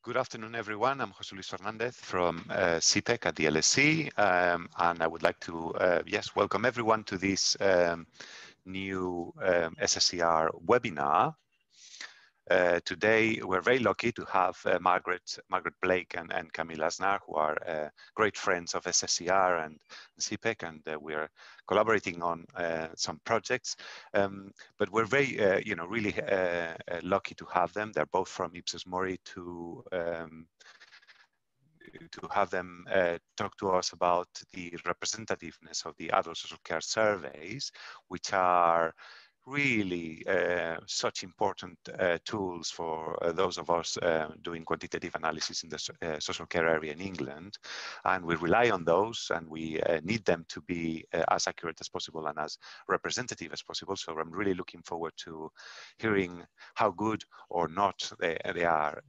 Good afternoon, everyone. I'm José Luis Fernández from CPEC at the LSE, and I would like to, welcome everyone to this new SSCR webinar. Today, we're very lucky to have Margaret Blake and Camille Aznar, who are great friends of SSCR and CPEC, and we're collaborating on some projects. But we're very, really lucky to have them. They're both from Ipsos MORI to have them talk to us about the representativeness of the adult social care surveys, which are really such important tools for those of us doing quantitative analysis in the social care area in England. And we rely on those, and we need them to be as accurate as possible and as representative as possible. So I'm really looking forward to hearing how good or not they are.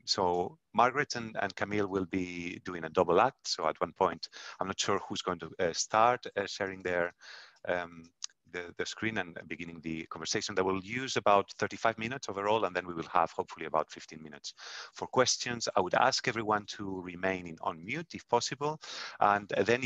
So Margaret and Camille will be doing a double act. So at one point, I'm not sure who's going to start sharing their the screen and beginning the conversation. That will use about 35 minutes overall, and then we will have hopefully about 15 minutes for questions. I would ask everyone to remain on mute if possible. And then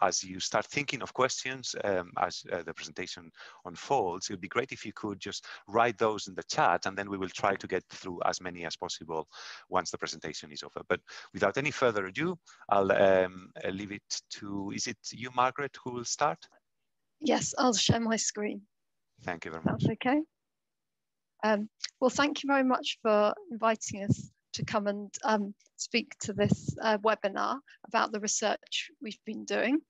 as you start thinking of questions, as the presentation unfolds, it would be great if you could just write those in the chat, and then we will try to get through as many as possible once the presentation is over. But without any further ado, I'll leave it to, is it you, Margaret, who will start? Yes, I'll share my screen. Thank you very much. That's okay. Well, thank you very much for inviting us to come and speak to this webinar about the research we've been doing.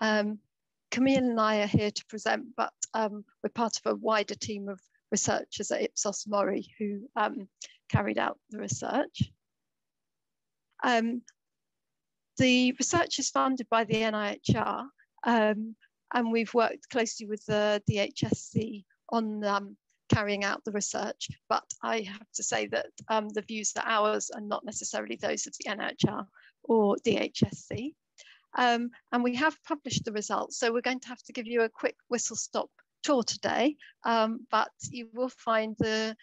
Camille and I are here to present, but we're part of a wider team of researchers at Ipsos MORI who carried out the research. The research is funded by the NIHR, and we've worked closely with the DHSC on carrying out the research, but I have to say that the views are ours and not necessarily those of the NIHR or DHSC. And we have published the results, so we're going to have to give you a quick whistle-stop tour today, but you will find the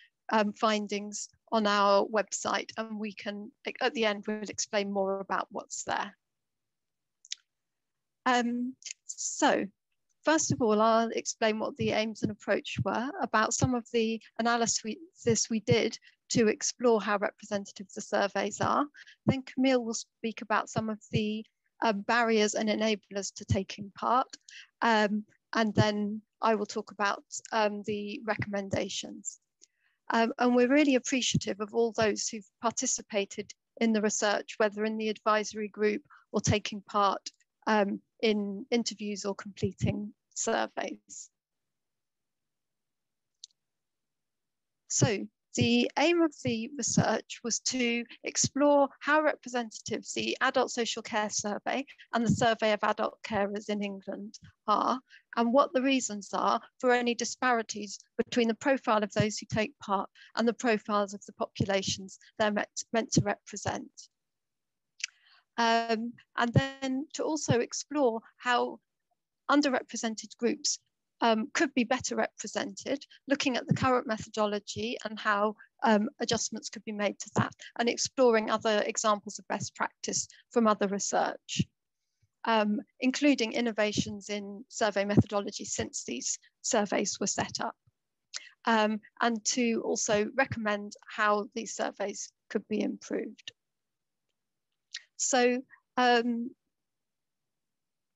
findings on our website, and we can, at the end, we'll explain more about what's there. So, first of all, I'll explain what the aims and approach were, about some of the analysis we did to explore how representative the surveys are. Then Camille will speak about some of the barriers and enablers to taking part. And then I will talk about the recommendations. And we're really appreciative of all those who've participated in the research, whether in the advisory group or taking part in interviews or completing surveys. So the aim of the research was to explore how representative the Adult Social Care Survey and the Survey of Adult Carers in England are, and what the reasons are for any disparities between the profile of those who take part and the profiles of the populations they're meant to represent. And then to also explore how underrepresented groups could be better represented, looking at the current methodology and how adjustments could be made to that, and exploring other examples of best practice from other research, including innovations in survey methodology since these surveys were set up, and to also recommend how these surveys could be improved. So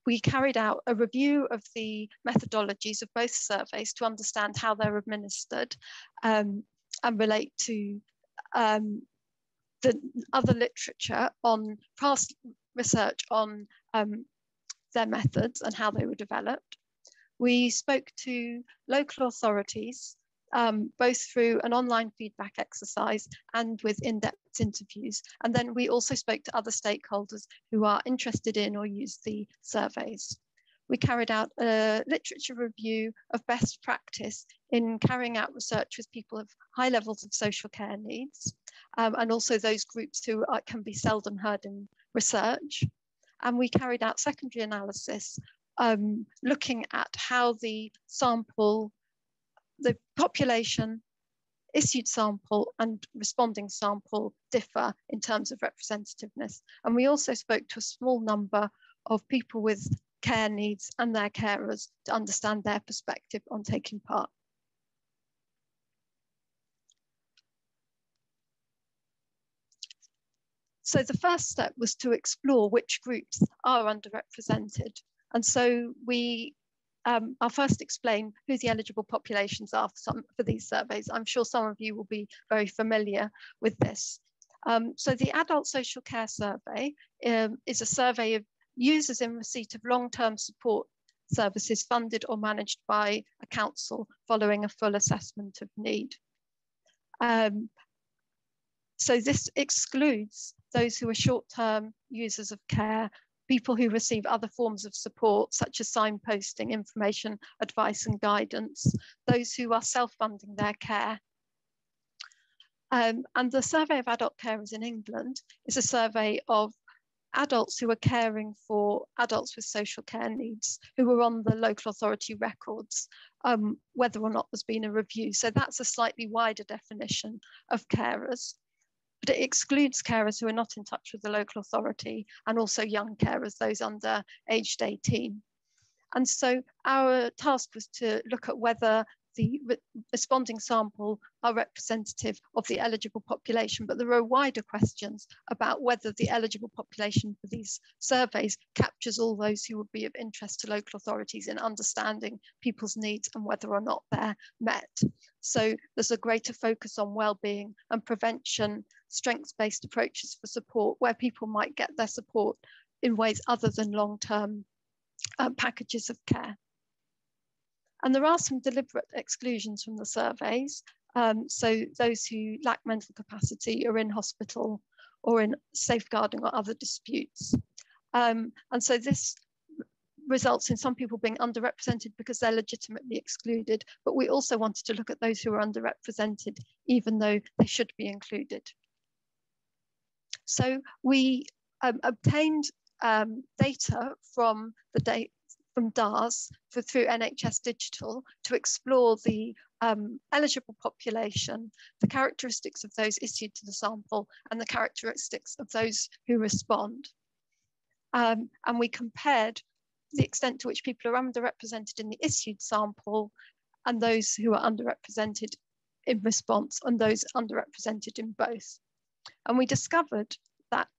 we carried out a review of the methodologies of both surveys to understand how they're administered and relate to the other literature on past research on their methods and how they were developed. We spoke to local authorities, both through an online feedback exercise and with in-depth interviews. And then we also spoke to other stakeholders who are interested in or use the surveys. We carried out a literature review of best practice in carrying out research with people of high levels of social care needs, and also those groups who can be seldom heard in research. And we carried out secondary analysis, looking at how the sample, the population issued sample and responding sample differ in terms of representativeness. And we also spoke to a small number of people with care needs and their carers to understand their perspective on taking part. So the first step was to explore which groups are underrepresented. And so I'll first explain who the eligible populations are for these surveys. I'm sure some of you will be very familiar with this. So the Adult Social Care Survey is a survey of users in receipt of long-term support services funded or managed by a council following a full assessment of need. So this excludes those who are short-term users of care, people who receive other forms of support, such as signposting, information, advice and guidance, those who are self-funding their care. And the Survey of Adult Carers in England is a survey of adults who are caring for adults with social care needs, who were on the local authority records, whether or not there's been a review. So that's a slightly wider definition of carers. But it excludes carers who are not in touch with the local authority, and also young carers, those under aged 18. And so our task was to look at whether the responding sample are representative of the eligible population, but there are wider questions about whether the eligible population for these surveys captures all those who would be of interest to local authorities in understanding people's needs and whether or not they're met. So there's a greater focus on well-being and prevention, strengths-based approaches for support, where people might get their support in ways other than long-term packages of care. And there are some deliberate exclusions from the surveys. So those who lack mental capacity are in hospital or in safeguarding or other disputes. And so this results in some people being underrepresented because they're legitimately excluded, but we also wanted to look at those who are underrepresented, even though they should be included. So we obtained data from DARS through NHS Digital to explore the eligible population, the characteristics of those issued to the sample, and the characteristics of those who respond. And we compared the extent to which people are underrepresented in the issued sample and those who are underrepresented in response and those underrepresented in both. And we discovered that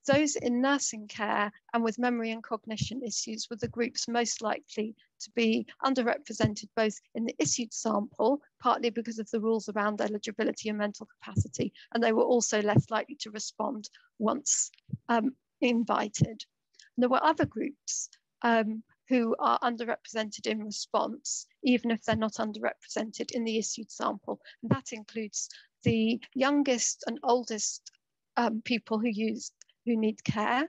those in nursing care and with memory and cognition issues were the groups most likely to be underrepresented both in the issued sample, partly because of the rules around eligibility and mental capacity, and they were also less likely to respond once invited. And there were other groups who are underrepresented in response, even if they're not underrepresented in the issued sample. And that includes the youngest and oldest people who need care,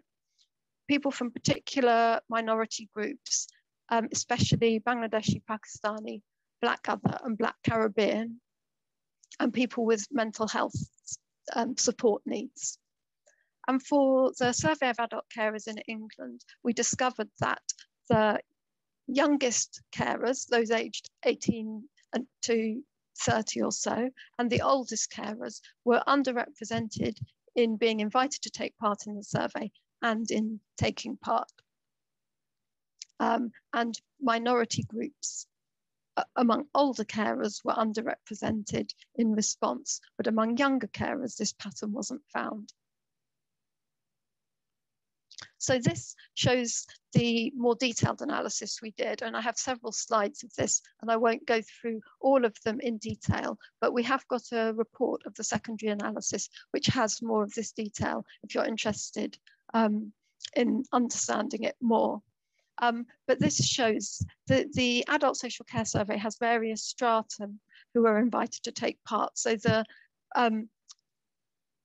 people from particular minority groups, especially Bangladeshi, Pakistani, Black Other and Black Caribbean, and people with mental health support needs. And for the Survey of Adult Carers in England, we discovered that the youngest carers, those aged 18 to 30 or so, and the oldest carers were underrepresented in being invited to take part in the survey and in taking part. And minority groups among older carers were underrepresented in response, but among younger carers, this pattern wasn't found. So this shows the more detailed analysis we did, and I have several slides of this, and I won't go through all of them in detail, but we have got a report of the secondary analysis, which has more of this detail if you're interested in understanding it more. But this shows that the Adult Social Care Survey has various stratum who are invited to take part. So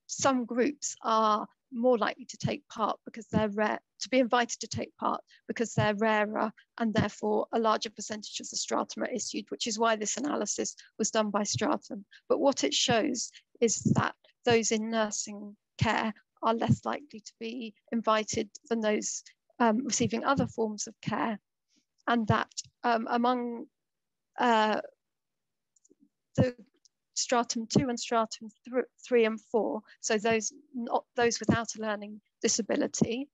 some groups are more likely to take part because they're rare, to be invited to take part because they're rarer, and therefore a larger percentage of the stratum are issued, which is why this analysis was done by stratum. But what it shows is that those in nursing care are less likely to be invited than those receiving other forms of care, and that among the stratum 2 and stratum 3 and 4, so those without a learning disability,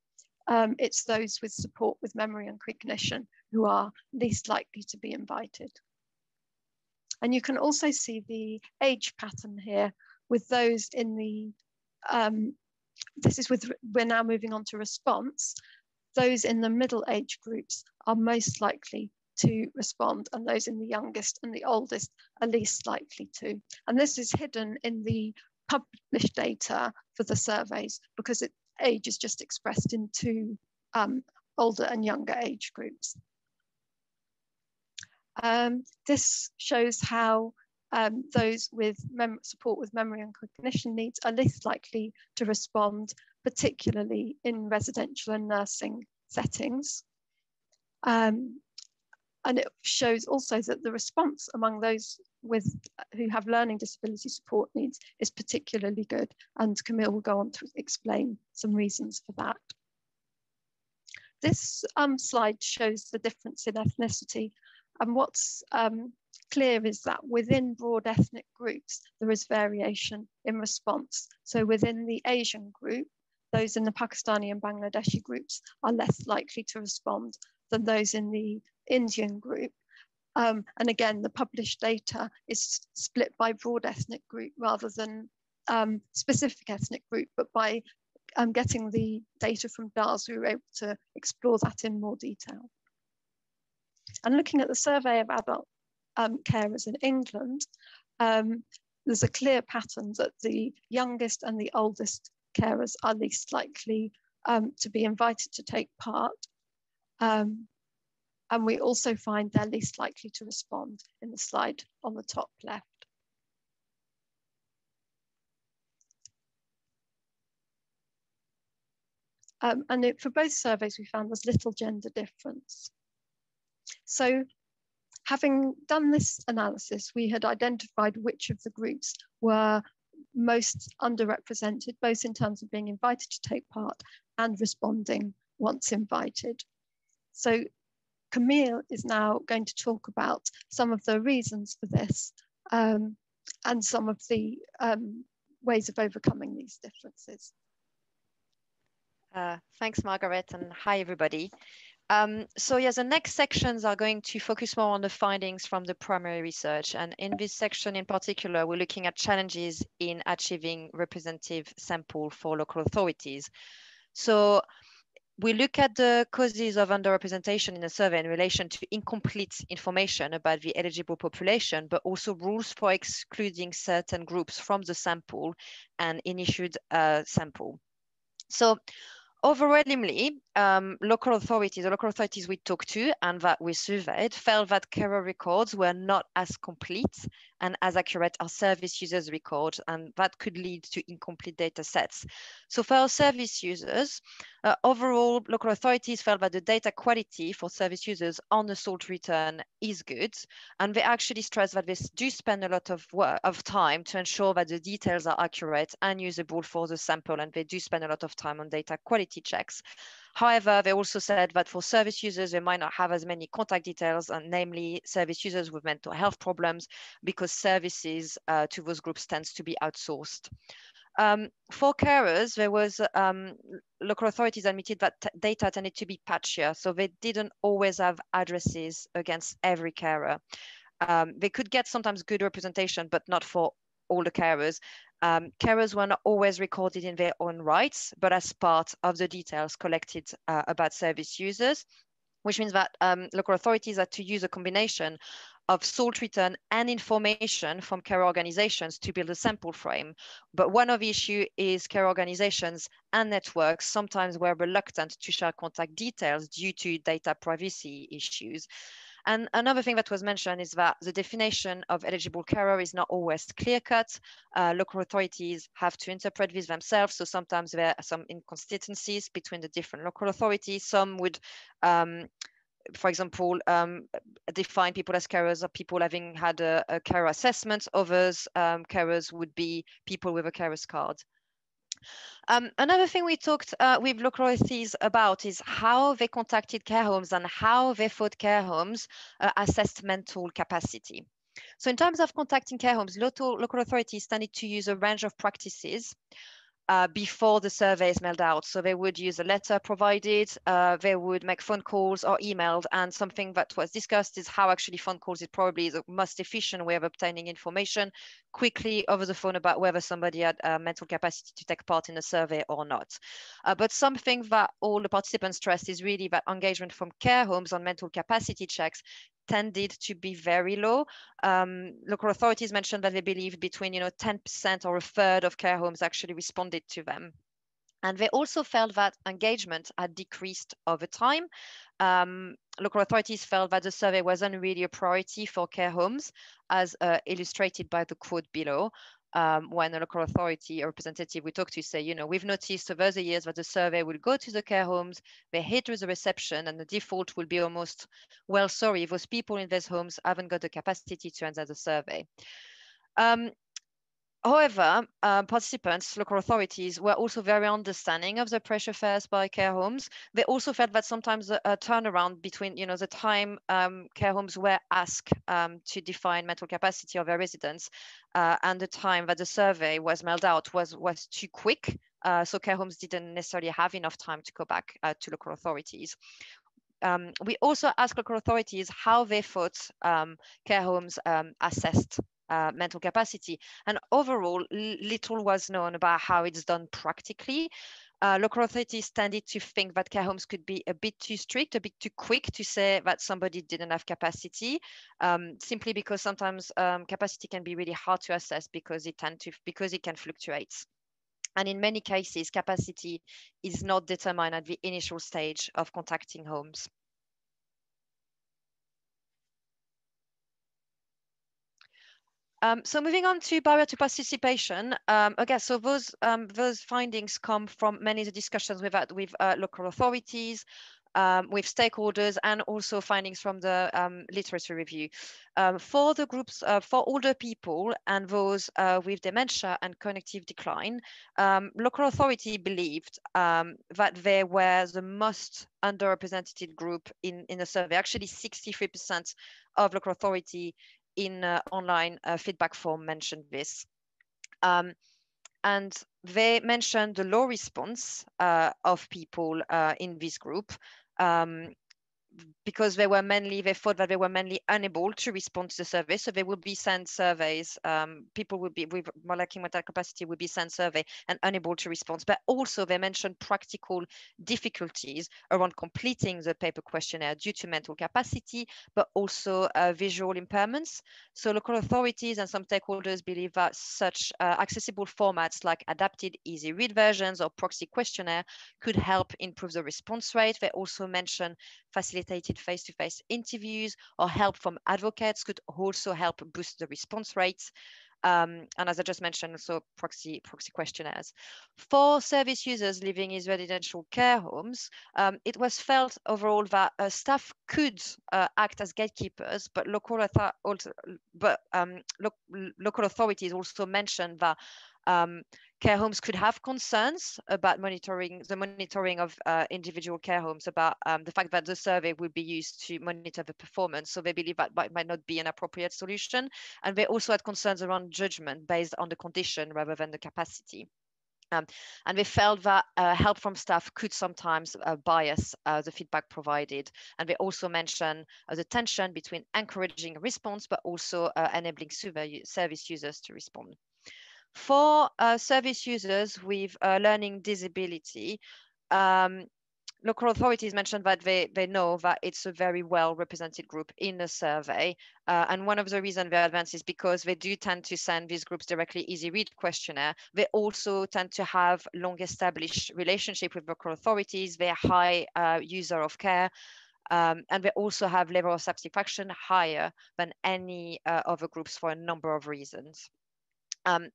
it's those with support with memory and cognition who are least likely to be invited. And you can also see the age pattern here with those in the, we're now moving on to response. Those in the middle age groups are most likely to respond, and those in the youngest and the oldest are least likely to. And this is hidden in the published data for the surveys because age is just expressed in two older and younger age groups. This shows how those with support with memory and cognition needs are least likely to respond, particularly in residential and nursing settings. And it shows also that the response among those who have learning disability support needs is particularly good. And Camille will go on to explain some reasons for that. This slide shows the difference in ethnicity. And what's clear is that within broad ethnic groups, there is variation in response. So within the Asian group, those in the Pakistani and Bangladeshi groups are less likely to respond than those in the Indian group. And again, the published data is split by broad ethnic group rather than specific ethnic group, but by getting the data from DARS, we were able to explore that in more detail. And looking at the survey of adult carers in England, there's a clear pattern that the youngest and the oldest carers are least likely to be invited to take part. And we also find they're least likely to respond in the slide on the top left. For both surveys, we found there's little gender difference. So having done this analysis, we had identified which of the groups were most underrepresented, both in terms of being invited to take part and responding once invited. So Camille is now going to talk about some of the reasons for this and some of the ways of overcoming these differences. Thanks, Margaret, and hi, everybody. So yes, the next sections are going to focus more on the findings from the primary research. And in this section in particular, we're looking at challenges in achieving representative sample for local authorities. So we look at the causes of underrepresentation in the survey in relation to incomplete information about the eligible population, but also rules for excluding certain groups from the sample and issued sample. So overwhelmingly, local authorities we talked to and that we surveyed felt that carer records were not as complete and as accurate as service users' records, and that could lead to incomplete data sets. So for our service users, overall, local authorities felt that the data quality for service users on the salt return is good, and they actually stress that they do spend a lot of time to ensure that the details are accurate and usable for the sample, and they do spend a lot of time on data quality checks. However, they also said that for service users, they might not have as many contact details, and namely service users with mental health problems, because services to those groups tends to be outsourced. For carers, there was local authorities admitted that data tended to be patchier, so they didn't always have addresses against every carer. They could get sometimes good representation, but not for all the carers. Carers were not always recorded in their own rights, but as part of the details collected about service users, which means that local authorities had to use a combination of salt return and information from care organizations to build a sample frame. But one of the issues is care organizations and networks sometimes were reluctant to share contact details due to data privacy issues. And another thing that was mentioned is that the definition of eligible carer is not always clear-cut. Local authorities have to interpret this themselves, so sometimes there are some inconsistencies between the different local authorities. Some would, for example, define people as carers or people having had a carer assessment. Others, carers would be people with a carer's card. Another thing we talked with local authorities about is how they contacted care homes and how they thought care homes assessed mental capacity. So in terms of contacting care homes, local authorities tended to use a range of practices before the survey is mailed out. So they would use a letter provided, they would make phone calls or emailed, and something that was discussed is how actually phone calls is probably the most efficient way of obtaining information quickly over the phone about whether somebody had mental capacity to take part in a survey or not. But something that all the participants stressed is really that engagement from care homes on mental capacity checks tended to be very low. Local authorities mentioned that they believed between 10% or a third of care homes actually responded to them. And they also felt that engagement had decreased over time. Local authorities felt that the survey wasn't really a priority for care homes, as illustrated by the quote below. When a local authority or representative we talked to say, we've noticed over the years that the survey will go to the care homes, they hit with the reception, and the default will be almost, well, sorry, those people in those homes haven't got the capacity to answer the survey. However, participants, local authorities, were also very understanding of the pressure faced by care homes. They also felt that sometimes a turnaround between, the time care homes were asked to define mental capacity of their residents and the time that the survey was mailed out was too quick. So care homes didn't necessarily have enough time to go back to local authorities. We also asked local authorities how they thought care homes assessed mental capacity, and overall little was known about how it's done practically. Local authorities tended to think that care homes could be a bit too strict, a bit too quick to say that somebody didn't have capacity, simply because sometimes capacity can be really hard to assess because it can fluctuate. And in many cases, capacity is not determined at the initial stage of contacting homes. So moving on to barrier to participation, okay, so those findings come from many of the discussions we've had with local authorities, with stakeholders, and also findings from the literacy review. For the groups, for older people and those with dementia and cognitive decline, local authority believed that they were the most underrepresented group in the survey. Actually, 63% of local authority in online feedback form mentioned this. And they mentioned the low response of people in this group because they thought that they were mainly unable to respond to the survey. So they would be sent surveys. People would be with lacking mental capacity would be sent survey and unable to respond. But also they mentioned practical difficulties around completing the paper questionnaire due to mental capacity, but also visual impairments. So local authorities and some stakeholders believe that such accessible formats like adapted easy read versions or proxy questionnaire could help improve the response rate. They also mentioned facilitated face-to-face interviews or help from advocates could also help boost the response rates. And as I just mentioned, also proxy questionnaires. For service users living in residential care homes, it was felt overall that staff could act as gatekeepers, but local authorities also mentioned that care homes could have concerns about the monitoring of individual care homes, about the fact that the survey would be used to monitor the performance. So they believe that might not be an appropriate solution. And they also had concerns around judgment based on the condition rather than the capacity. And they felt that help from staff could sometimes bias the feedback provided. And they also mentioned the tension between encouraging a response, but also enabling service users to respond. For service users with learning disability, local authorities mentioned that they know that it's a very well represented group in the survey. And one of the reasons they advance is because they do tend to send these groups directly easy read questionnaire. They also tend to have long established relationship with local authorities. They're high user of care. And they also have level of satisfaction higher than any other groups for a number of reasons.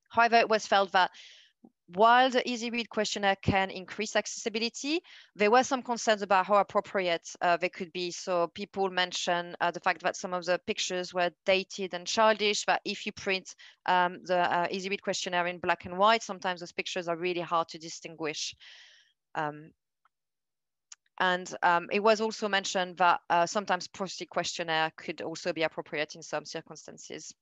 However, it was felt that while the easy read questionnaire can increase accessibility, there were some concerns about how appropriate they could be. So people mentioned the fact that some of the pictures were dated and childish, but if you print the easy read questionnaire in black and white, sometimes those pictures are really hard to distinguish. And it was also mentioned that sometimes proxy questionnaire could also be appropriate in some circumstances.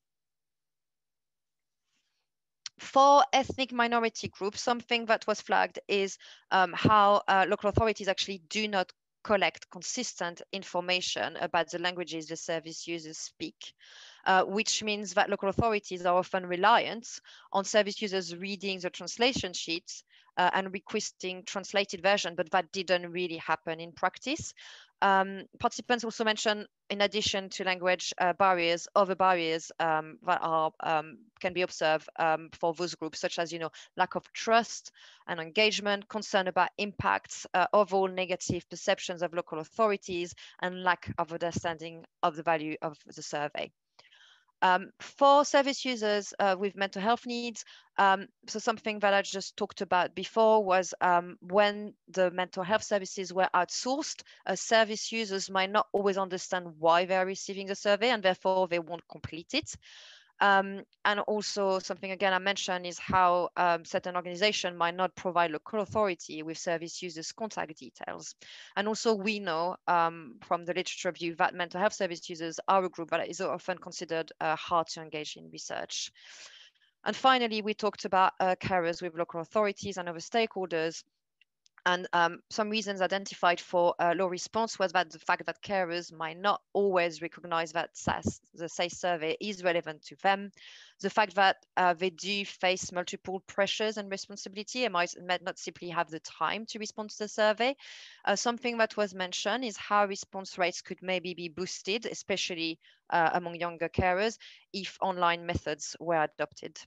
For ethnic minority groups, something that was flagged is how local authorities actually do not collect consistent information about the languages the service users speak, which means that local authorities are often reliant on service users reading the translation sheets and requesting translated version, but that didn't really happen in practice. Participants also mentioned, in addition to language barriers, other barriers that are can be observed for those groups, such as lack of trust and engagement, concern about impacts, overall negative perceptions of local authorities, and lack of understanding of the value of the survey. For service users with mental health needs, so something that I just talked about before was when the mental health services were outsourced, service users might not always understand why they're receiving the survey, and therefore they won't complete it. And also something again I mentioned is how certain organizations might not provide local authority with service users' contact details. And also we know from the literature review that mental health service users are a group that is often considered hard to engage in research. And finally, we talked about carers with local authorities and other stakeholders. And some reasons identified for low response was that the fact that carers might not always recognize that the SACE survey is relevant to them, the fact that they do face multiple pressures and responsibility and might not simply have the time to respond to the survey. Something that was mentioned is how response rates could maybe be boosted, especially among younger carers, if online methods were adopted.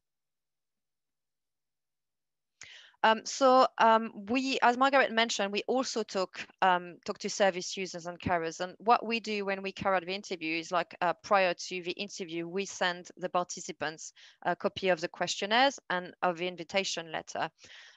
We, as Margaret mentioned, we also talk to service users and carers. And what we do when we carry out the interview is like prior to the interview, we send the participants a copy of the questionnaires and of the invitation letter.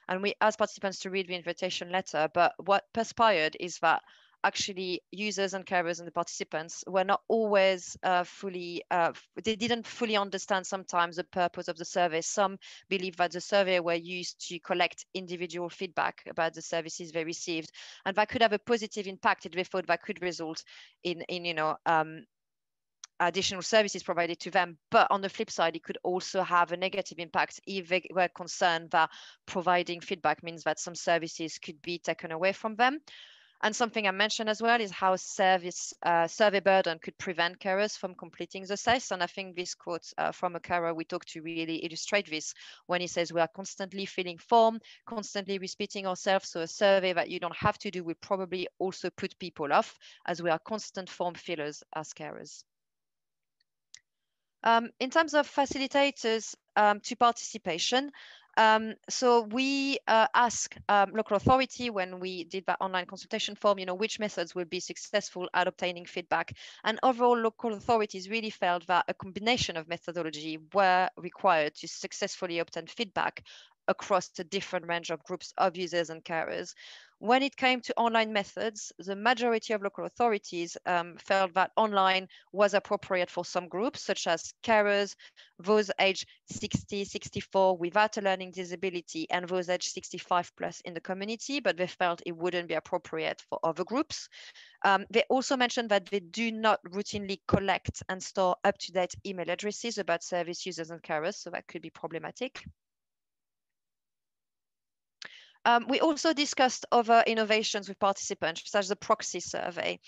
And we ask participants to read the invitation letter. But what perspired is that actually users and carers and the participants were not always they didn't fully understand sometimes the purpose of the survey. Some believe that the survey were used to collect individual feedback about the services they received, and that could have a positive impact if they thought that could result in additional services provided to them. But on the flip side, it could also have a negative impact if they were concerned that providing feedback means that some services could be taken away from them. And something I mentioned as well is how survey burden could prevent carers from completing the SACE. And I think this quote from a carer we talked to really illustrate this when he says, we are constantly filling form, constantly repeating ourselves. So a survey that you don't have to do will probably also put people off, as we are constant form fillers as carers. In terms of facilitators to participation, so we ask local authority when we did that online consultation form, which methods will be successful at obtaining feedback. And overall, local authorities really felt that a combination of methodology were required to successfully obtain feedback across the different range of groups of users and carers. When it came to online methods, the majority of local authorities felt that online was appropriate for some groups, such as carers, those aged 60, 64 without a learning disability, and those aged 65 plus in the community, but they felt it wouldn't be appropriate for other groups. They also mentioned that they do not routinely collect and store up-to-date email addresses about service users and carers, so that could be problematic. We also discussed other innovations with participants, such as the proxy survey.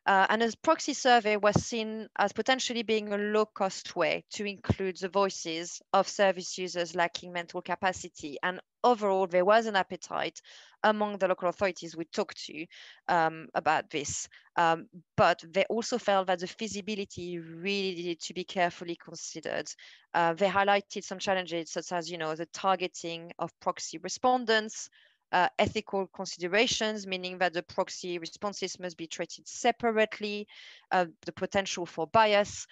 And a proxy survey was seen as potentially being a low-cost way to include the voices of service users lacking mental capacity. And overall, there was an appetite among the local authorities we talked to about this. But they also felt that the feasibility really needed to be carefully considered. They highlighted some challenges, such as the targeting of proxy respondents, ethical considerations, meaning that the proxy responses must be treated separately, the potential for bias.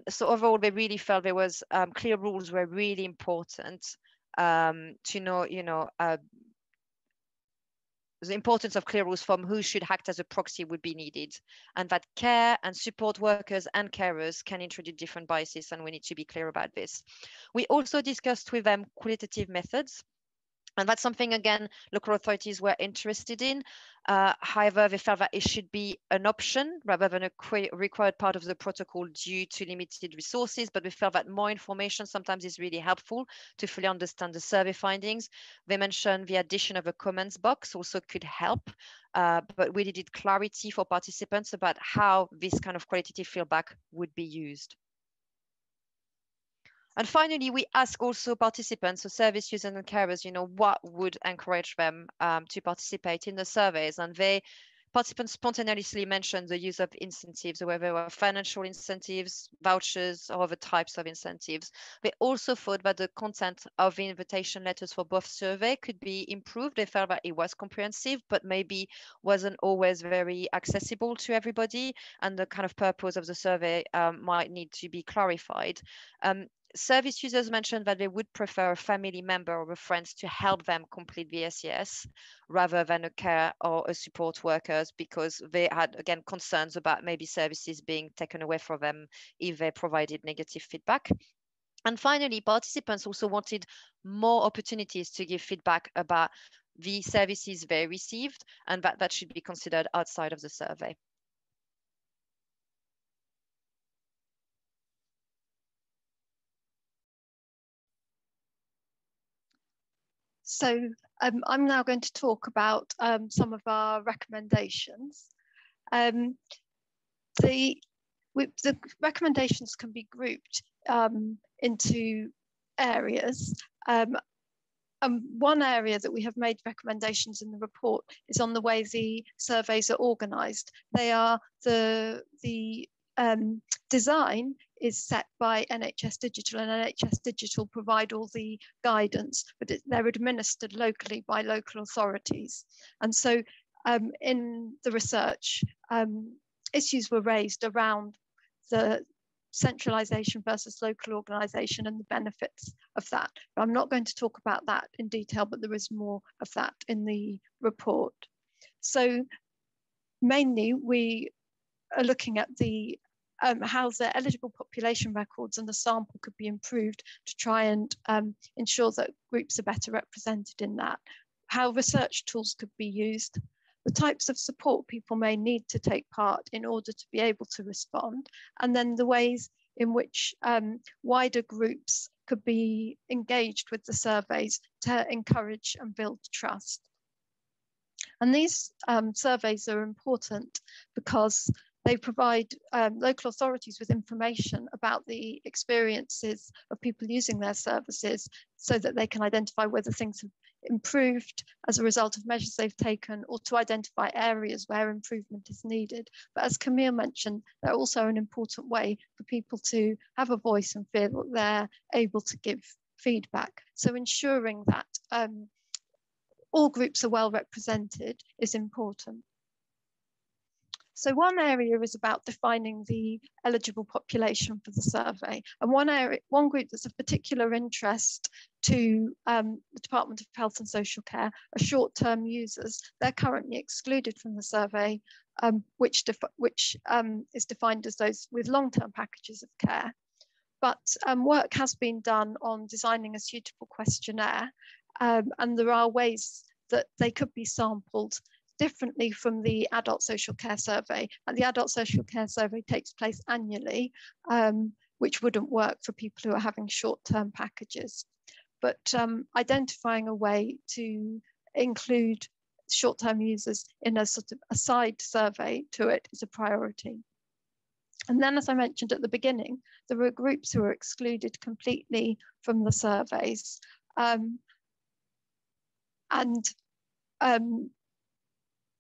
So overall, they really felt there was clear rules were really important to know, the importance of clear rules from who should act as a proxy would be needed, and that care and support workers and carers can introduce different biases, and we need to be clear about this. We also discussed with them qualitative methods. And that's something, again, local authorities were interested in. However, they felt that it should be an option rather than a required part of the protocol due to limited resources, but we felt that more information sometimes is really helpful to fully understand the survey findings. They mentioned the addition of a comments box also could help, but we needed clarity for participants about how this kind of qualitative feedback would be used. And finally, we ask also participants, so service users and carers, what would encourage them to participate in the surveys. And participants spontaneously mentioned the use of incentives, whether they were financial incentives, vouchers, or other types of incentives. They also thought that the content of the invitation letters for both survey could be improved. They felt that it was comprehensive, but maybe wasn't always very accessible to everybody. And the kind of purpose of the survey might need to be clarified. Service users mentioned that they would prefer a family member or a friend to help them complete the SES rather than a care or a support workers, because they had, again, concerns about maybe services being taken away from them if they provided negative feedback. And finally, participants also wanted more opportunities to give feedback about the services they received, and that should be considered outside of the survey. So I'm now going to talk about some of our recommendations. The recommendations can be grouped into areas. One area that we have made recommendations in the report is on the way the surveys are organised. They are the design is set by NHS Digital, and NHS Digital provide all the guidance, but they're administered locally by local authorities. And so in the research, issues were raised around the centralisation versus local organisation and the benefits of that. But I'm not going to talk about that in detail, but there is more of that in the report. So mainly we are looking at the how the eligible population records and the sample could be improved to try and ensure that groups are better represented in that, how research tools could be used, the types of support people may need to take part in order to be able to respond, and then the ways in which wider groups could be engaged with the surveys to encourage and build trust. And these surveys are important because they provide local authorities with information about the experiences of people using their services so that they can identify whether things have improved as a result of measures they've taken, or to identify areas where improvement is needed. But as Camille mentioned, they're also an important way for people to have a voice and feel that they're able to give feedback. So ensuring that all groups are well represented is important. So one area is about defining the eligible population for the survey. And one group that's of particular interest to the Department of Health and Social Care are short-term users. They're currently excluded from the survey, which is defined as those with long-term packages of care. But work has been done on designing a suitable questionnaire, and there are ways that they could be sampled differently from the adult social care survey. And the adult social care survey takes place annually, which wouldn't work for people who are having short-term packages. But identifying a way to include short-term users in a sort of a side survey to it is a priority. And then, as I mentioned at the beginning, there were groups who were excluded completely from the surveys.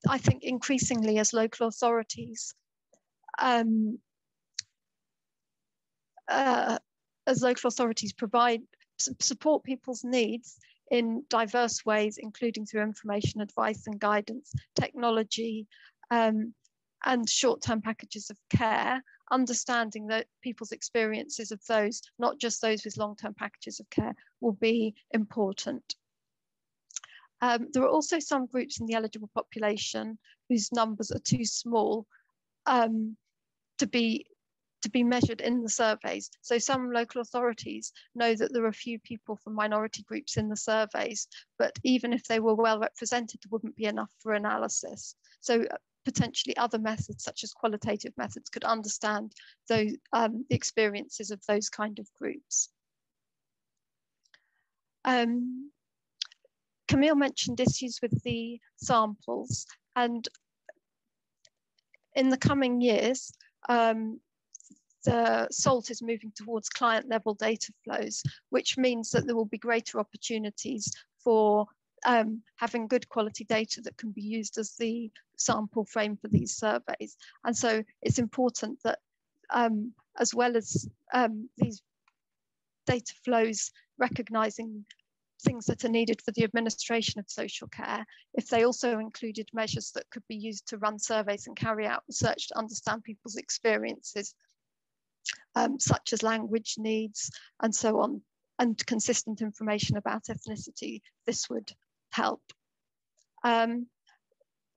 I think increasingly as local authorities provide support people's needs in diverse ways, including through information, advice and guidance, technology, and short-term packages of care, understanding that people's experiences of those, not just those with long-term packages of care, will be important. There are also some groups in the eligible population whose numbers are too small to to be measured in the surveys. So some local authorities know that there are a few people from minority groups in the surveys, but even if they were well represented, it wouldn't be enough for analysis. So potentially other methods, such as qualitative methods, could understand those, the experiences of those kind of groups. Camille mentioned issues with the samples, and in the coming years, the SALT is moving towards client level data flows, which means that there will be greater opportunities for having good quality data that can be used as the sample frame for these surveys. And so it's important that as well as these data flows recognizing things that are needed for the administration of social care, if they also included measures that could be used to run surveys and carry out research to understand people's experiences, such as language needs and so on, and consistent information about ethnicity, this would help.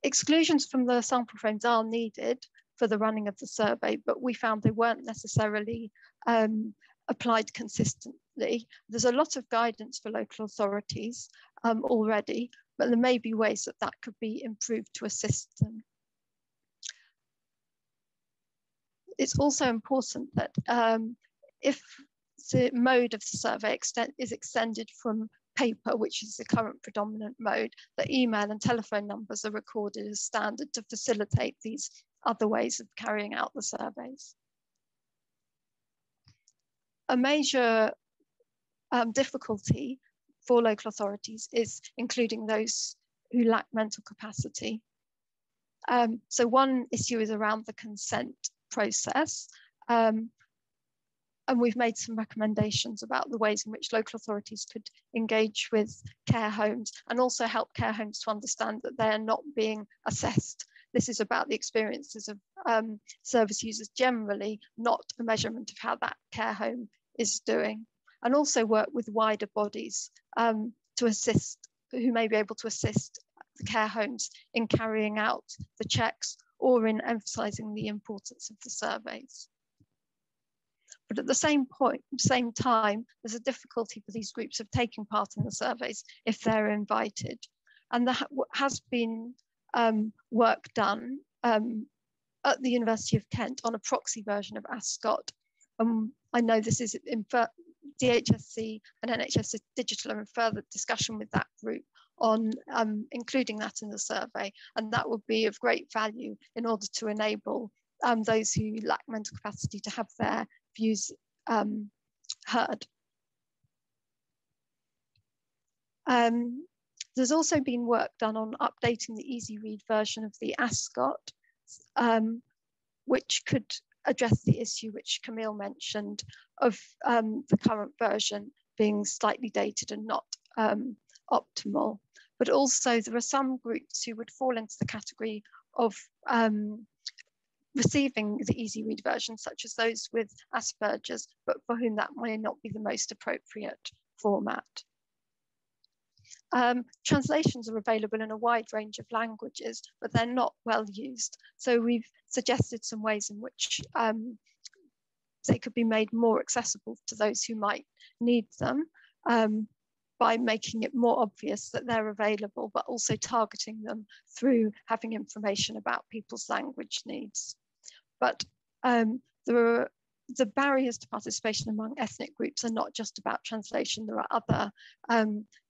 Exclusions from the sample frames are needed for the running of the survey, but we found they weren't necessarily applied consistently. There's a lot of guidance for local authorities already, but there may be ways that that could be improved to assist them. It's also important that if the mode of the survey is extended from paper, which is the current predominant mode, that email and telephone numbers are recorded as standard to facilitate these other ways of carrying out the surveys. A major difficulty for local authorities is including those who lack mental capacity. So one issue is around the consent process. And we've made some recommendations about the ways in which local authorities could engage with care homes and also help care homes to understand that they're not being assessed. This is about the experiences of service users generally, not a measurement of how that care home is doing. And also work with wider bodies to assist, who may be able to assist the care homes in carrying out the checks or in emphasising the importance of the surveys. But at the same time, there's a difficulty for these groups of taking part in the surveys if they're invited. And there has been work done at the University of Kent on a proxy version of ASCOT. I know this is in DHSC and NHS Digital are in further discussion with that group on including that in the survey, and that would be of great value in order to enable those who lack mental capacity to have their views heard. There's also been work done on updating the easy read version of the ASCOT, which could address the issue which Camille mentioned of the current version being slightly dated and not optimal. But also there are some groups who would fall into the category of receiving the easy read version, such as those with Asperger's, but for whom that may not be the most appropriate format. Translations are available in a wide range of languages, but they're not well used. So we've suggested some ways in which they could be made more accessible to those who might need them by making it more obvious that they're available, but also targeting them through having information about people's language needs. But the barriers to participation among ethnic groups are not just about translation. There are other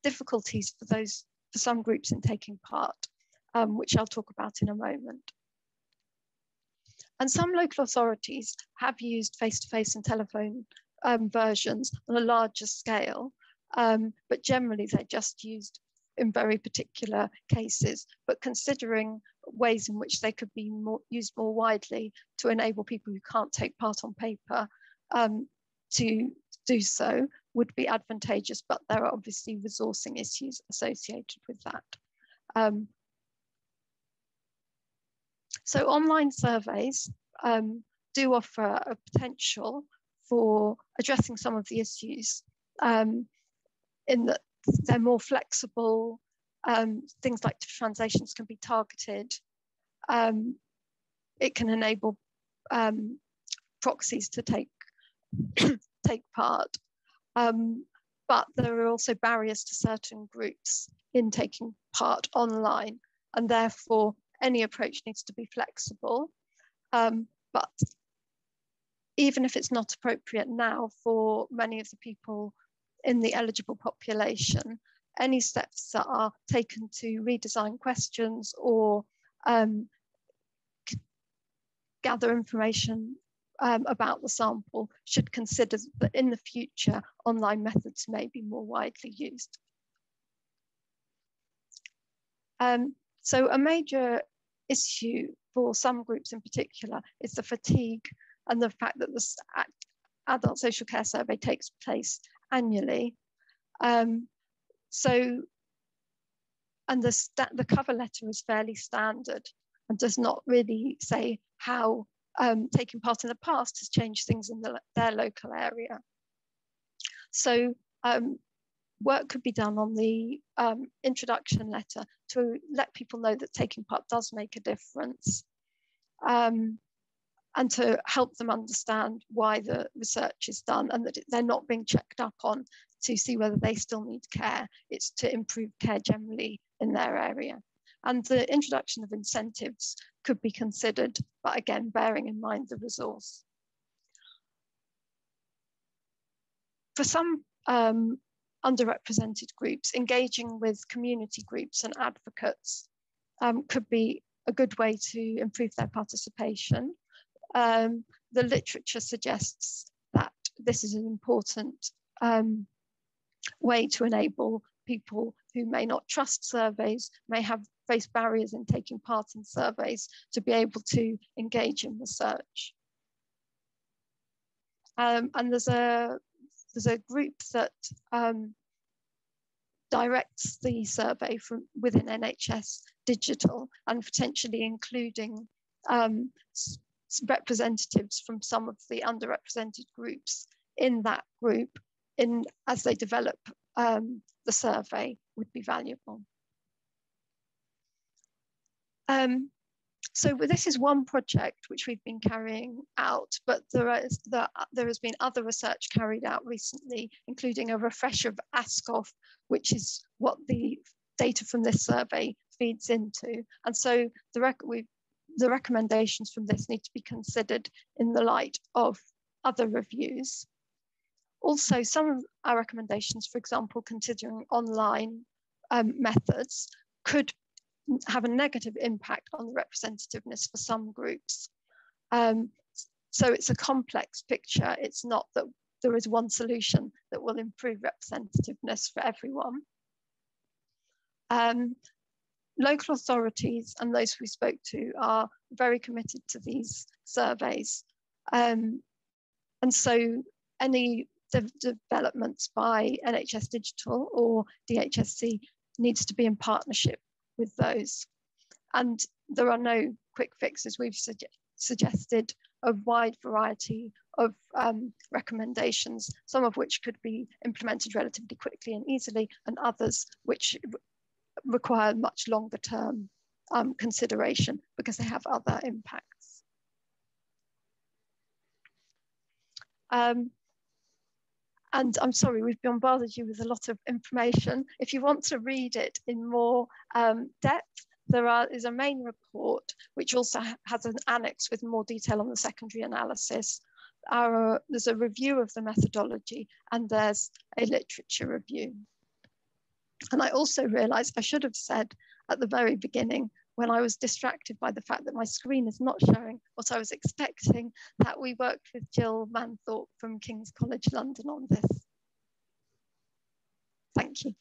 difficulties for some groups in taking part, which I'll talk about in a moment. And some local authorities have used face-to-face and telephone versions on a larger scale, but generally they're just used in very particular cases, but considering ways in which they could be used more widely to enable people who can't take part on paper to do so would be advantageous, but there are obviously resourcing issues associated with that. So online surveys do offer a potential for addressing some of the issues in that they're more flexible, things like translations can be targeted. It can enable proxies to take part. But there are also barriers to certain groups in taking part online, and therefore any approach needs to be flexible. But even if it's not appropriate now for many of the people in the eligible population, any steps that are taken to redesign questions or gather information about the sample should consider that in the future online methods may be more widely used. So a major issue for some groups in particular is the fatigue and the fact that the adult social care survey takes place annually. And the cover letter is fairly standard and does not really say how taking part in the past has changed things in their local area. So work could be done on the introduction letter to let people know that taking part does make a difference, and to help them understand why the research is done and that they're not being checked up on to see whether they still need care. It's to improve care generally in their area. And the introduction of incentives could be considered, but again, bearing in mind the resource. For some underrepresented groups, engaging with community groups and advocates could be a good way to improve their participation. The literature suggests that this is an important way to enable people who may not trust surveys, may face barriers in taking part in surveys, to be able to engage in research. And there's a group that directs the survey from within NHS Digital, and potentially including representatives from some of the underrepresented groups in that group as they develop the survey would be valuable. So this is one project which we've been carrying out, but there has been other research carried out recently, including a refresher of ASCS, which is what the data from this survey feeds into. And so the recommendations from this need to be considered in the light of other reviews. Also, some of our recommendations, for example, considering online methods, could have a negative impact on the representativeness for some groups. So it's a complex picture. It's not that there is one solution that will improve representativeness for everyone. Local authorities and those we spoke to are very committed to these surveys. And so any developments by NHS Digital or DHSC needs to be in partnership with those. And there are no quick fixes. We've suggested a wide variety of recommendations, some of which could be implemented relatively quickly and easily, and others which require much longer term consideration because they have other impacts. And I'm sorry, we've bombarded you with a lot of information. If you want to read it in more depth, there is a main report, which also has an annex with more detail on the secondary analysis. There's a review of the methodology, and there's a literature review. And I also realized I should have said at the very beginning, when I was distracted by the fact that my screen is not showing what I was expecting, that we worked with Jill Manthorpe from King's College London on this. Thank you.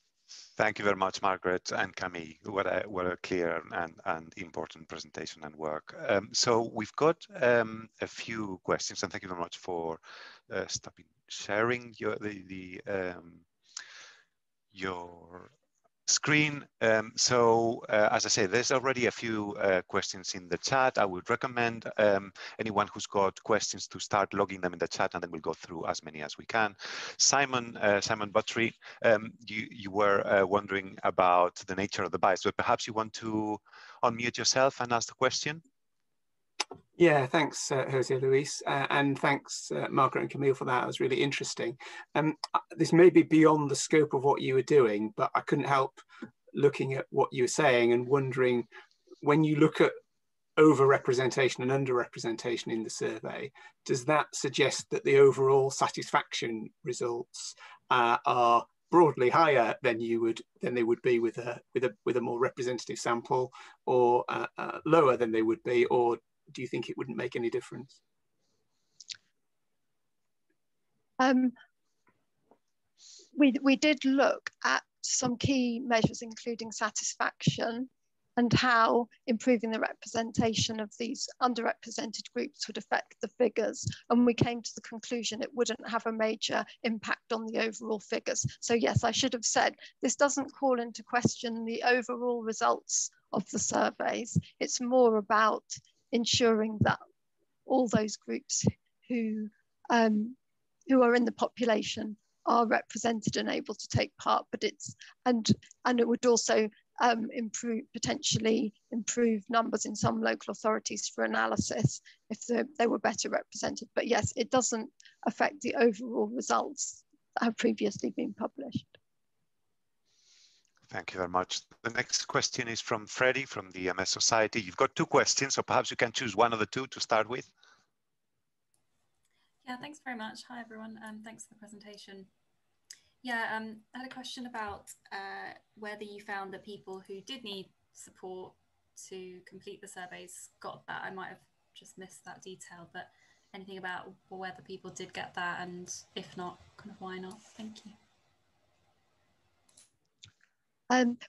Thank you very much, Margaret and Camille. What a clear and important presentation and work. So we've got a few questions, and thank you very much for stopping sharing your screen. As I say, there's already a few questions in the chat. I would recommend anyone who's got questions to start logging them in the chat, and then we'll go through as many as we can. Simon Buttery, you were wondering about the nature of the bias, but perhaps you want to unmute yourself and ask the question? Yeah, thanks, Jose Luis, and thanks, Margaret and Camille, for that. It was really interesting. This may be beyond the scope of what you were doing, but I couldn't help looking at what you were saying and wondering, when you look at overrepresentation and underrepresentation in the survey, does that suggest that the overall satisfaction results are broadly higher than they would be with a more representative sample, or lower than they would be, or do you think it wouldn't make any difference? We did look at some key measures, including satisfaction, and how improving the representation of these underrepresented groups would affect the figures. And we came to the conclusion it wouldn't have a major impact on the overall figures. So yes, I should have said, this doesn't call into question the overall results of the surveys. It's more about ensuring that all those groups who are in the population are represented and able to take part, but and it would also potentially improve numbers in some local authorities for analysis if they were better represented. But yes, it doesn't affect the overall results that have previously been published. Thank you very much. The next question is from Freddie from the MS Society. You've got 2 questions, so perhaps you can choose one of the 2 to start with. Yeah, thanks very much. Hi, everyone. Thanks for the presentation. Yeah, I had a question about whether you found that people who did need support to complete the surveys got that. I might have just missed that detail, but anything about whether people did get that, and if not, kind of why not? Thank you.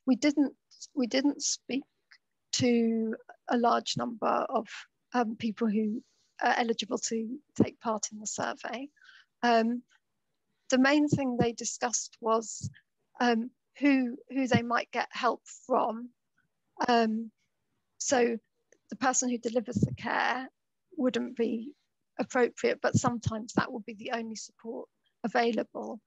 We didn't speak to a large number of people who are eligible to take part in the survey. The main thing they discussed was who they might get help from. So the person who delivers the care wouldn't be appropriate, but sometimes that will be the only support available.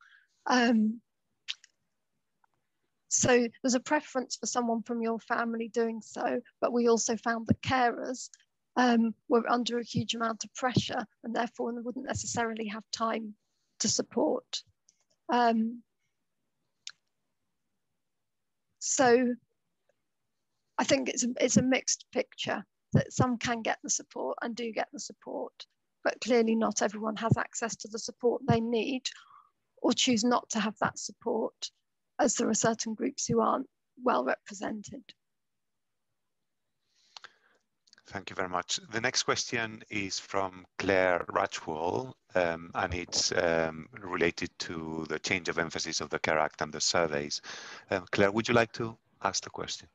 So there's a preference for someone from your family doing so, but we also found that carers were under a huge amount of pressure, and therefore they wouldn't necessarily have time to support. So I think it's a mixed picture, that some can get the support and do get the support, but clearly not everyone has access to the support they need, or choose not to have that support, as there are certain groups who aren't well represented. Thank you very much. The next question is from Claire Ratchwell, and it's related to the change of emphasis of the CARE Act and the surveys. Claire, would you like to ask the question?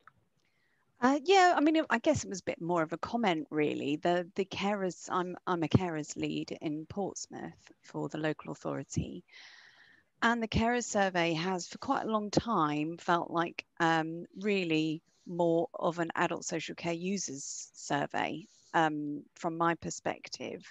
Yeah, I mean, I guess it was a bit more of a comment, really. The carers, I'm a carers lead in Portsmouth for the local authority. And the carers survey has, for quite a long time, felt like really more of an adult social care users survey. From my perspective,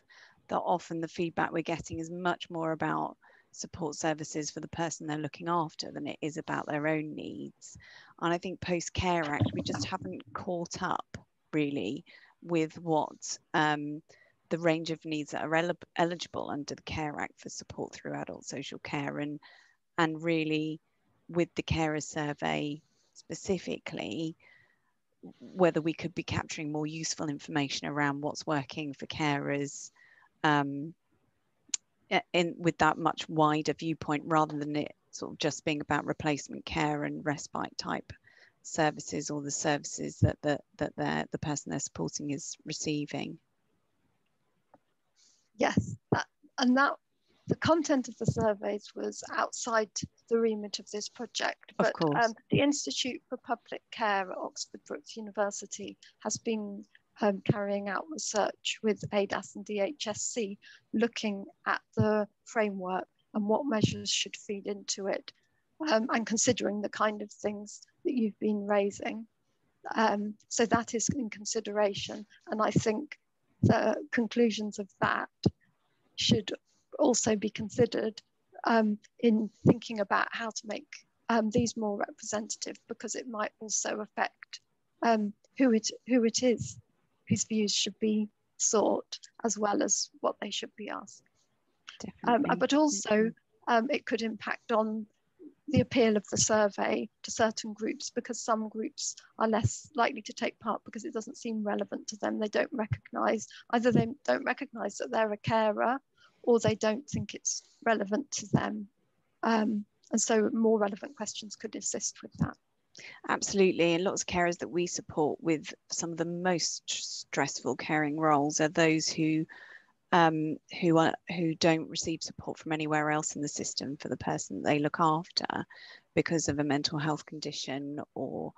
that often the feedback we're getting is much more about support services for the person they're looking after than it is about their own needs. And I think post CARE Act, we just haven't caught up really with what the range of needs that are eligible under the CARE Act for support through adult social care, and really with the carer survey specifically, whether we could be capturing more useful information around what's working for carers with that much wider viewpoint, rather than it sort of just being about replacement care and respite type services, or the services that the person they're supporting is receiving. Yes, the content of the surveys was outside the remit of this project, but the Institute for Public Care at Oxford Brookes University has been carrying out research with ADAS and DHSC, looking at the framework and what measures should feed into it, and considering the kind of things that you've been raising. So that is in consideration, and I think the conclusions of that should also be considered in thinking about how to make these more representative, because it might also affect who it is whose views should be sought, as well as what they should be asked. Definitely. But also it could impact on the appeal of the survey to certain groups, because some groups are less likely to take part because it doesn't seem relevant to them. They don't recognise, either they don't recognise that they're a carer, or they don't think it's relevant to them. And so more relevant questions could assist with that. Absolutely, and lots of carers that we support with some of the most stressful caring roles are those who don't receive support from anywhere else in the system for the person they look after because of a mental health condition or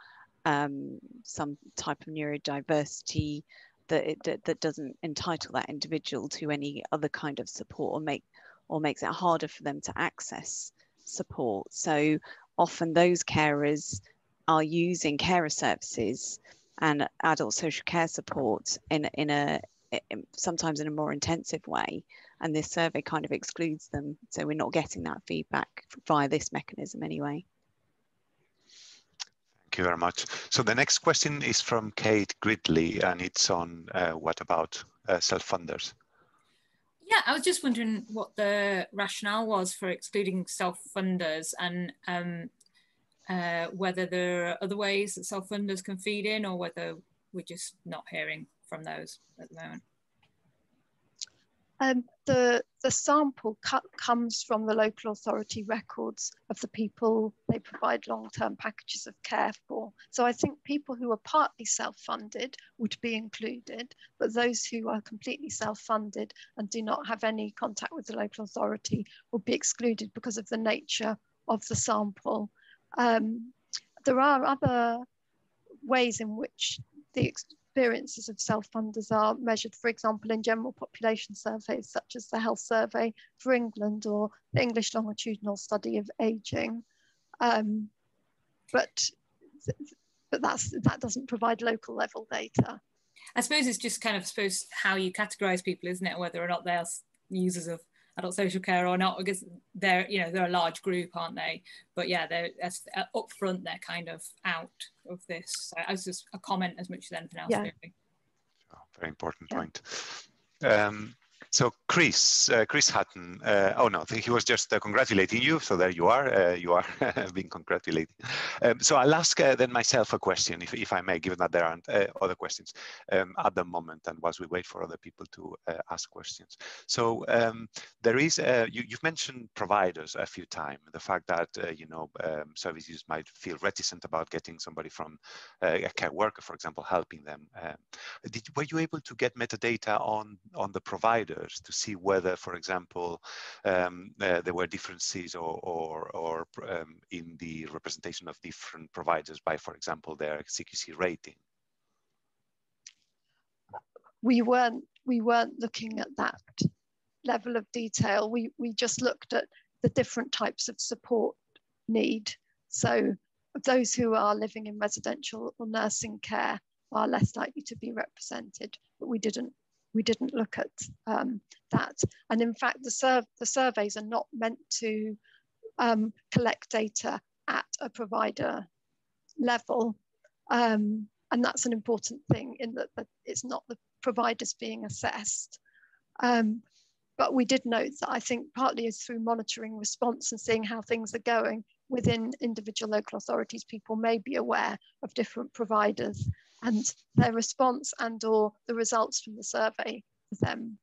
some type of neurodiversity that doesn't entitle that individual to any other kind of support, or makes it harder for them to access support. So often those carers are using carer services and adult social care support sometimes in a more intensive way, and this survey kind of excludes them, so we're not getting that feedback via this mechanism anyway. Thank you very much. So the next question is from Kate Gridley, and it's on what about self-funders? Yeah, I was just wondering what the rationale was for excluding self-funders, and whether there are other ways that self-funders can feed in, or whether we're just not hearing from those at the moment. The sample comes from the local authority records of the people they provide long-term packages of care for. So I think people who are partly self-funded would be included, but those who are completely self-funded and do not have any contact with the local authority will be excluded because of the nature of the sample. There are other ways in which the experiences of self-funders are measured, for example, in general population surveys, such as the Health Survey for England or the English Longitudinal Study of Ageing. But that doesn't provide local level data. I suppose it's just kind of how you categorise people, isn't it? Whether or not they're users of adult social care or not, because they're a large group, aren't they? But yeah, they're up front, they're kind of out of this. So it was just a comment as much as anything else. Yeah. Really. Oh, very important point. So Chris Hutton, oh no, he was just congratulating you. So there you are being congratulated. So I'll ask then myself a question, if I may, given that there aren't other questions at the moment, and whilst we wait for other people to ask questions. So there is, you've mentioned providers a few times, the fact that, service users might feel reticent about getting somebody from a care worker, for example, helping them. Were you able to get metadata on the providers to see whether, for example, there were differences or in the representation of different providers by, for example, their CQC rating? We weren't looking at that level of detail. We just looked at the different types of support need. So those who are living in residential or nursing care are less likely to be represented, but we didn't look at that. And in fact, the surveys are not meant to collect data at a provider level. And that's an important thing, in that it's not the providers being assessed. But we did note that I think partly is through monitoring response and seeing how things are going within individual local authorities, people may be aware of different providers and their response and or the results from the survey for them.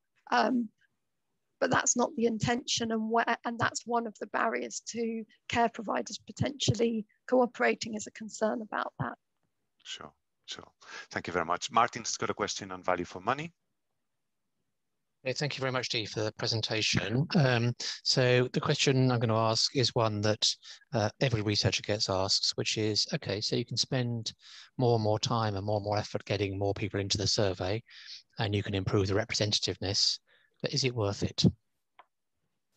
But that's not the intention, and that's one of the barriers to care providers potentially cooperating, is a concern about that. Sure. Thank you very much. Martin's got a question on value for money. Thank you very much, Dee, for the presentation. So the question I'm going to ask is one that every researcher gets asked, which is, okay, so you can spend more and more time and more effort getting more people into the survey, and you can improve the representativeness, but is it worth it?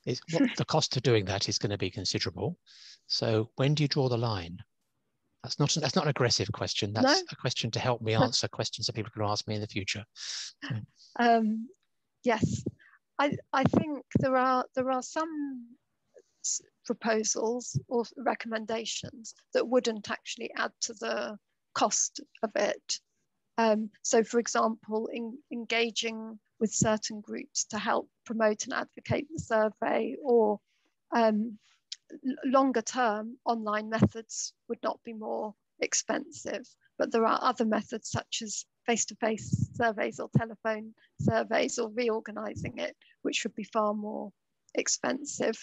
The cost of doing that is going to be considerable. So when do you draw the line? That's not an aggressive question. That's a question to help me answer questions that people can ask me in the future. Yes, I think there are some proposals or recommendations that wouldn't actually add to the cost of it. So for example, engaging with certain groups to help promote and advocate the survey, or longer term online methods would not be more expensive, but there are other methods such as face-to-face surveys or telephone surveys or reorganizing it, which would be far more expensive.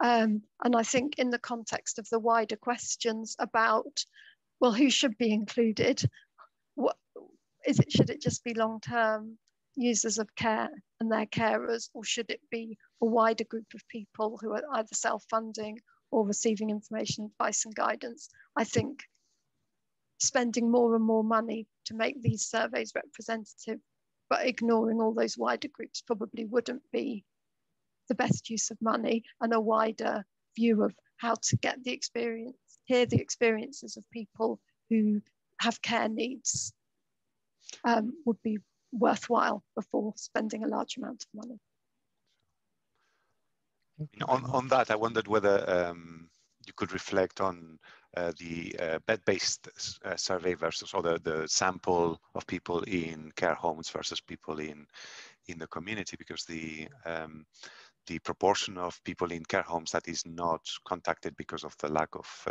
And I think in the context of the wider questions about, well, who should be included? What is it? Should it just be long-term users of care and their carers, or should it be a wider group of people who are either self-funding or receiving information, advice and guidance? I think spending more and more money to make these surveys representative, but ignoring all those wider groups, probably wouldn't be the best use of money, and a wider view of how to get the experience, hear the experiences of people who have care needs would be worthwhile before spending a large amount of money. On that, I wondered whether you could reflect on the bed-based survey versus, or the sample of people in care homes versus people in the community, because the proportion of people in care homes that is not contacted because of the lack of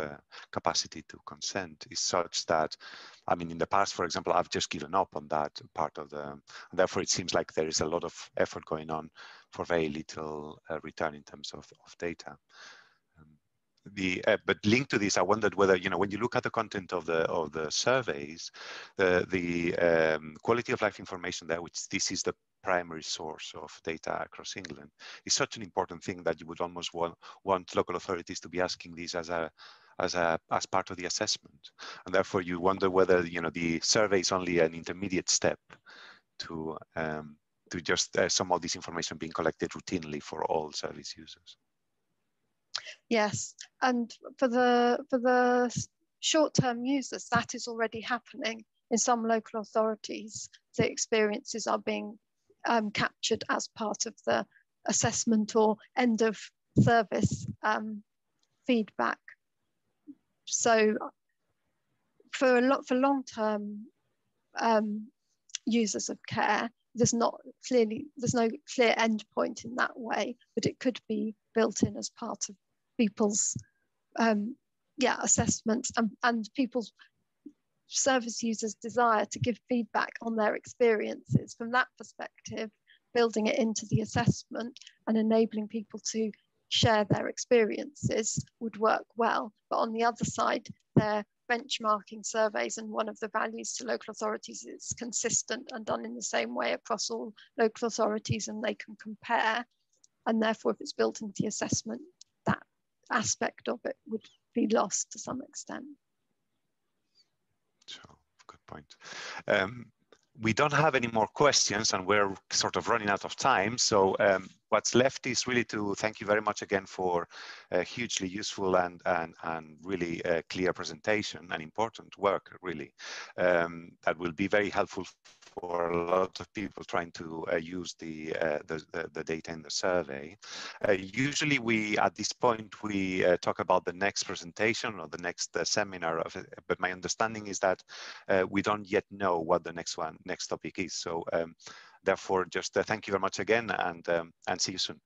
capacity to consent is such that, I mean, in the past, for example, I've just given up on that part of the, therefore it seems like there is a lot of effort going on for very little return in terms of data. But linked to this, I wondered whether, you know, when you look at the content of the surveys, the quality of life information there, which this is the primary source of data across England, is such an important thing that you would almost want local authorities to be asking these as part of the assessment, and therefore you wonder whether, you know, the survey is only an intermediate step to just some of this information being collected routinely for all service users. Yes, and for the short-term users, that is already happening in some local authorities. The experiences are being captured as part of the assessment or end of service feedback. So for long-term users of care, there's no clear end point in that way, but it could be built in as part of people's assessments and people's service users' desire to give feedback on their experiences. From that perspective, building it into the assessment and enabling people to share their experiences would work well. But on the other side, they're benchmarking surveys, and one of the values to local authorities is consistent and done in the same way across all local authorities, and they can compare. And therefore, if it's built into the assessment, that aspect of it would be lost to some extent. Sure, good point. We don't have any more questions, and we're sort of running out of time. So what's left is really to thank you very much again for a hugely useful and really clear presentation and important work, really. That will be very helpful for a lot of people trying to use the data in the survey. Usually we, at this point, we talk about the next presentation or the next seminar, but my understanding is that we don't yet know what the next topic is. So therefore, just thank you very much again, and see you soon.